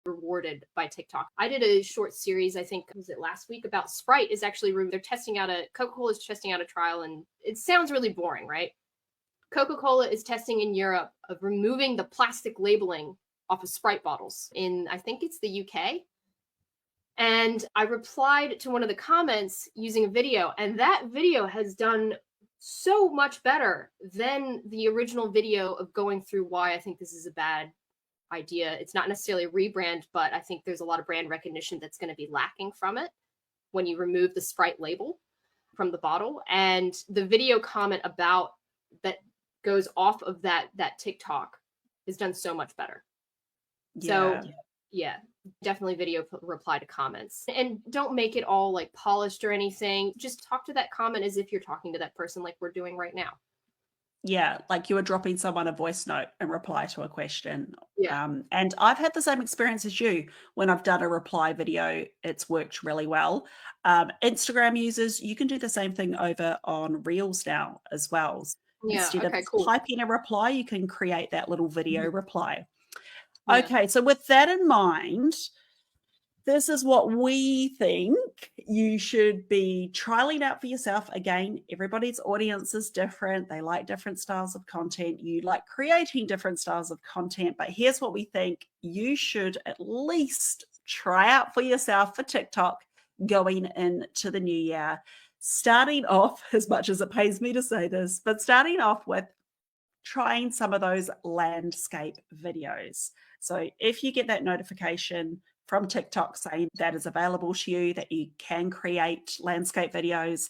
rewarded by TikTok. I did a short series, I think, was it last week, about Sprite is actually, they're testing out Coca-Cola is testing out a trial, and it sounds really boring, right? Coca-Cola is testing in Europe of removing the plastic labeling off of Sprite bottles in, I think it's the UK. And I replied to one of the comments using a video, and that video has done so much better than the original video of going through why I think this is a bad idea. It's not necessarily a rebrand, but I think there's a lot of brand recognition that's going to be lacking from it when you remove the Sprite label from the bottle. And the video comment about that goes off of that TikTok is done so much better. So yeah, definitely video reply to comments, and don't make it all like polished or anything. Just talk to that comment as if you're talking to that person, like we're doing right now. Yeah, like you were dropping someone a voice note in reply to a question. Yeah. And I've had the same experience as you. When I've done a reply video, it's worked really well. Instagram users, you can do the same thing over on Reels now as well. Yeah. Instead Okay, of cool. typing a reply, you can create that little video reply. Yeah. Okay, so with that in mind, this is what we think you should be trialing out for yourself. Again, everybody's audience is different. They like different styles of content. You like creating different styles of content. But here's what we think you should at least try out for yourself for TikTok going into the new year. Starting off, as much as it pains me to say this, but starting off with trying some of those landscape videos. So if you get that notification from TikTok saying that is available to you, that you can create landscape videos,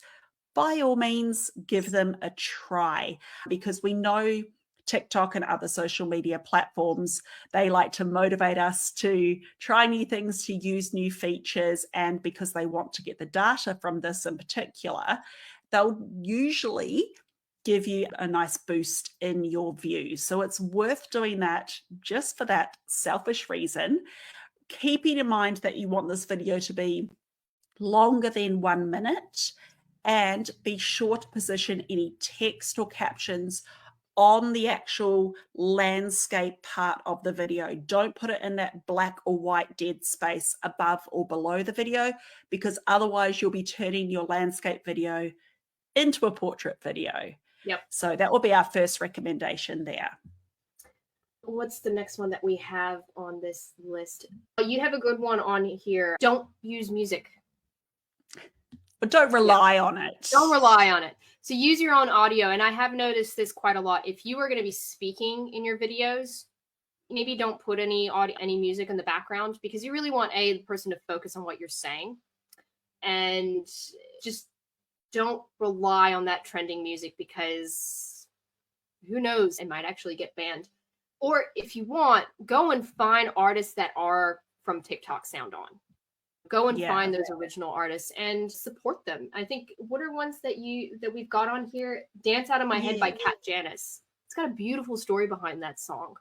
by all means, give them a try, because we know TikTok and other social media platforms, they like to motivate us to try new things, to use new features. And because they want to get the data from this in particular, they'll usually give you a nice boost in your views. So it's worth doing that just for that selfish reason, keeping in mind that you want this video to be longer than 1 minute, and be sure to position any text or captions on the actual landscape part of the video. Don't put it in that black or white dead space above or below the video, because otherwise you'll be turning your landscape video into a portrait video. Yep. So that will be our first recommendation there. What's the next one that we have on this list? You have a good one on here. Don't use music. But don't rely on it. Don't rely on it. So use your own audio. And I have noticed this quite a lot. If you are going to be speaking in your videos, maybe don't put any music in the background, because you really want the person to focus on what you're saying. And just don't rely on that trending music, because who knows, it might actually get banned. Or if you want, go and find artists that are from TikTok Sound On. Go and find those original artists and support them. I think, what are ones that we've got on here? Dance Out of My Head by Kat Janice. It's got a beautiful story behind that song.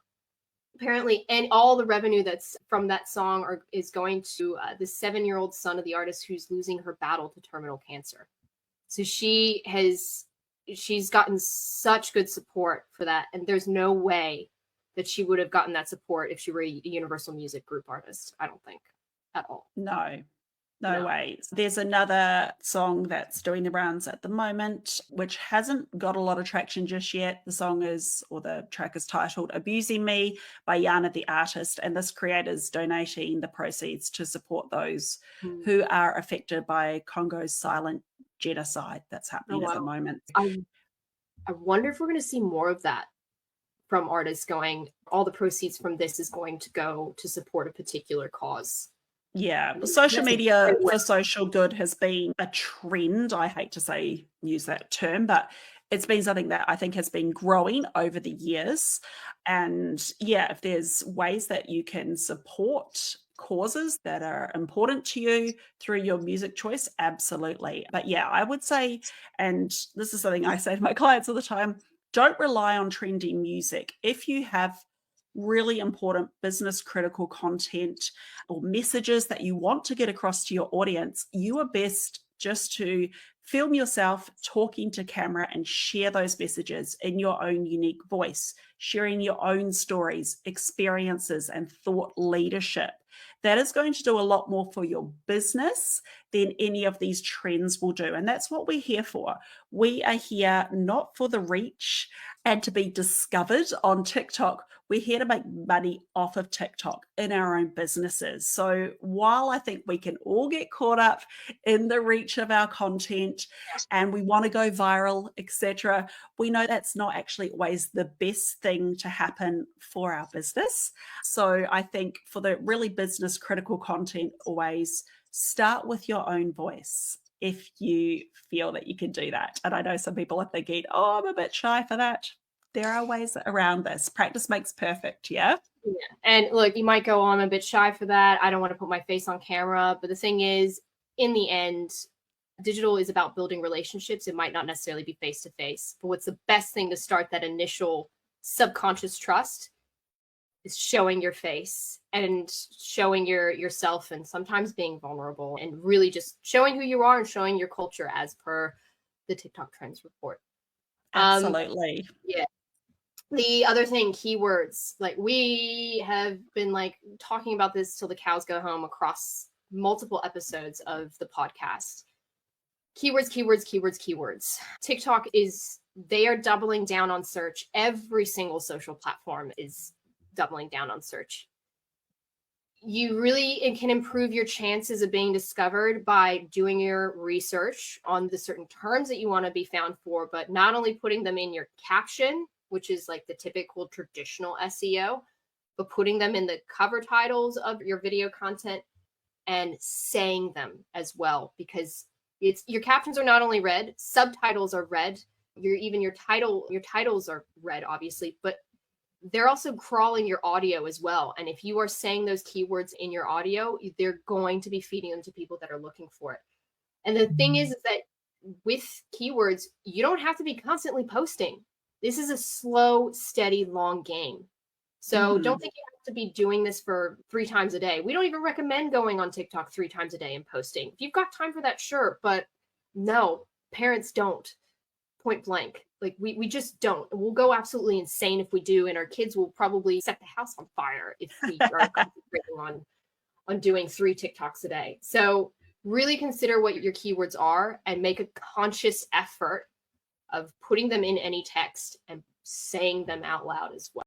Apparently, and all the revenue that's from that song is going to the 7-year-old son of the artist who's losing her battle to terminal cancer. So she's gotten such good support for that, and there's no way that she would have gotten that support if she were a Universal Music Group artist. I don't think at all. No way. There's another song that's doing the rounds at the moment, which hasn't got a lot of traction just yet. The track is titled Abusing Me by Yana the Artist, and this creator's donating the proceeds to support those who are affected by Congo's silent genocide that's happening at the moment. I wonder if we're going to see more of that from artists going, all the proceeds from this is going to go to support a particular cause. Yeah, social media for social good has been a trend. I hate to use that term, but it's been something that I think has been growing over the years. And yeah, if there's ways that you can support causes that are important to you through your music choice, absolutely. But yeah, I would say, and this is something I say to my clients all the time, don't rely on trendy music. If you have really important business critical content or messages that you want to get across to your audience, you are best just to Film yourself talking to camera and share those messages in your own unique voice, sharing your own stories, experiences, and thought leadership. That is going to do a lot more for your business than any of these trends will do. And that's what we're here for. We are here not for the reach and to be discovered on TikTok. We're here to make money off of TikTok in our own businesses. So while I think we can all get caught up in the reach of our content and we want to go viral, etc., we know that's not actually always the best thing to happen for our business. So I think for the really business critical content, always start with your own voice if you feel that you can do that. And I know some people are thinking, oh, I'm a bit shy for that. There are ways around this. Practice makes perfect. Yeah. Yeah. And look, you might go, oh, I'm a bit shy for that. I don't want to put my face on camera. But the thing is, in the end, digital is about building relationships. It might not necessarily be face to face. But what's the best thing to start that initial subconscious trust is showing your face and showing yourself, and sometimes being vulnerable, and really just showing who you are and showing your culture as per the TikTok Trends report. Absolutely. Yeah. The other thing, keywords. Like, we have been like talking about this till the cows go home across multiple episodes of the podcast. Keywords, keywords, keywords, keywords. TikTok they are doubling down on search. Every single social platform is doubling down on search. It can improve your chances of being discovered by doing your research on the certain terms that you want to be found for, but not only putting them in your caption, which is like the typical traditional SEO, but putting them in the cover titles of your video content and saying them as well, because your captions are not only read, subtitles are read, your titles are read, obviously, but they're also crawling your audio as well. And if you are saying those keywords in your audio, they're going to be feeding them to people that are looking for it. And the thing is that with keywords, you don't have to be constantly posting. This is a slow, steady, long game. So don't think you have to be doing this for 3 times a day. We don't even recommend going on TikTok 3 times a day and posting. If you've got time for that, sure. But no, parents don't. Point blank. Like, we just don't. We'll go absolutely insane if we do, and our kids will probably set the house on fire if we are concentrating on doing 3 TikToks a day. So really consider what your keywords are and make a conscious effort of putting them in any text and saying them out loud as well.